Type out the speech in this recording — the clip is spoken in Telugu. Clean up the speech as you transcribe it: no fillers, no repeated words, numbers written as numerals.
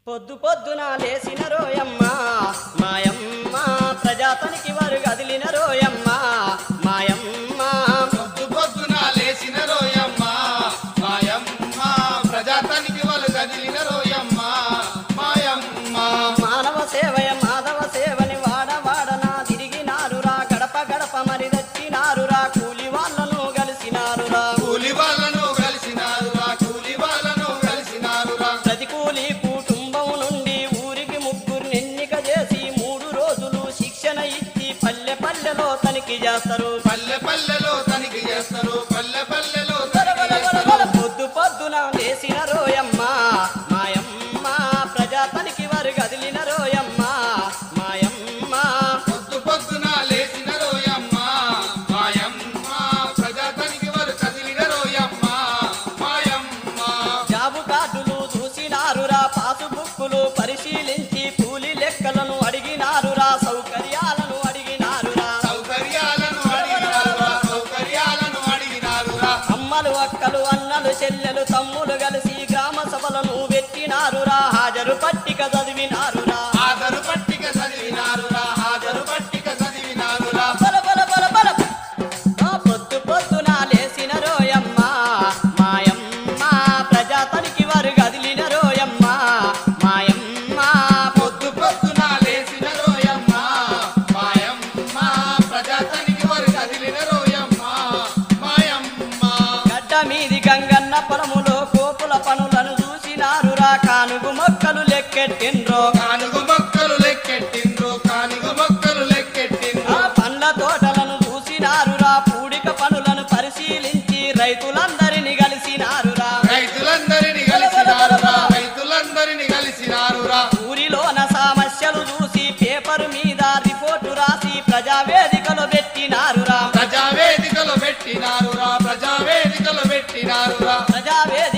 పొద్దు పొద్దున లేసిన రోయమ్మ మాయమ్మ ప్రజాతనికి వారు కదిలిన రోయమ్మ మాయమ్మ పొద్దు పొద్దున లేచిన రోయమ్మ మాయమ్మ ప్రజాతనికి వాళ్ళు కదిలిన రోయమ్మ మాయమ్మ మానవ సేవయ మాధవ సేవని వాడవాడనా తిరిగినారురా గడప గడప మరి దచ్చినారురా కూలి వాళ్ళను కలిసినారురా కూలి వాళ్ళను కలిసినారురా కూలి వాళ్ళను కలిసినారురా ప్రతి కూలి కుటుంబం నుండి ఊరికి ముగ్గురు ఎన్నిక చేసి 3 రోజులు శిక్షణ ఇచ్చి పల్లె పల్లెలో తనిఖీ చేస్తారు పల్లె పల్లెలో తనిఖీ చేస్తారు పల్లె పల్లెలో పొద్దు పొద్దున లేసిన రోయమ్మ మాయమ్మ ప్రజాతనికి వారు కదిలిన రోయమ్మ మాయమ్మ పొద్దు పొద్దున లేచిన రోయమ్మ మాయమ్మ ప్రజాతనికి వారు కదిలిన రోయమ్మ మాయమ్మ జాబు కార్డులు చూసినారురా పాసు బుక్కులు పరిశీలించి కూలి లెక్కలను అడిగినారురా సౌకర్యాలను అడిగినారురా సౌకర్యాలను అడిగినారురా సౌకర్యాలను అడిగినారురా అమ్మలు అక్కలు అన్నలు చెల్లెలు తమ్ములు కలిసి గ్రామ సభలను పెట్టినారురా హాజరు పట్టిక చదివినారురా హాజరు పట్టిక చదివినారురా హాజరు పట్టిక చదివినారురా బల బల బల బల పొద్దు పొద్దున లేసిన రోయమ్మ మాయమ్మ ప్రజాతనికి వారు కదిలిన రోయమ్మ మాయమ్మ పొద్దు పొద్దున లేచిన రోయమ్మ మాయమ్మ ప్రజాతనికి వారు కదిలిన రోయమ్మ మాయమ్మ గడ్డ మీది గంగన్న పొలములో కోపుల పనులను చూసినారురా కానుగు మొక్కలు లెక్కెట్టిండ్రో కానుగు మొక్కలు లెక్కెట్టిండ్రు కానుగు మొక్కలు లెక్కెట్టిండ్రు ఆ పండ్ల తోటలను చూసినారురా పూడిక పనులను పరిశీలించి రైతులందరినీ కలిసినారురా రైతులందరినీ కలిసినారురా రైతులందరినీ కలిసినారురా ఊరిలోన సమస్యలు చూసి పేపరు మీద రిపోర్టు రాసి ప్రజావేదికలో పెట్టినారురా ప్రజావేదికలు పెట్టినారురా ప్రజావేదికలు పెట్టినారురా ప్రజావేదిక